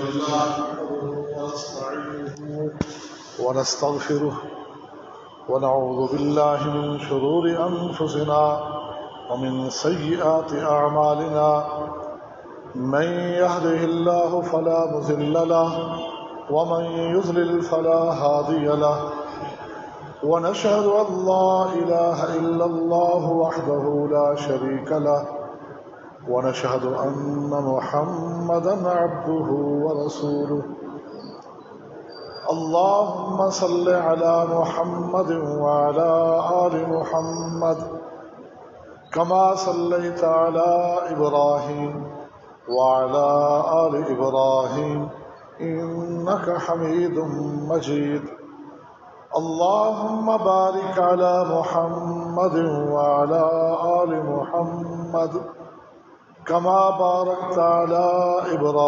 لله نحمده ونستعينه ونستغفره ونعوذ بالله من شرور أنفسنا ومن سيئات أعمالنا من يهده الله فلا مضل له ومن يضلل فلا هادي له ونشهد أن لا إله إلا الله وحده لا شريك له ونشهد أن محمدا عبده ورسوله اللهم صل على محمد وعلى آل محمد كما صليت على إبراهيم وعلى آل إبراهيم إنك حميد مجيد اللهم بارك على محمد وعلى آل محمد كما باركت على إبراهيم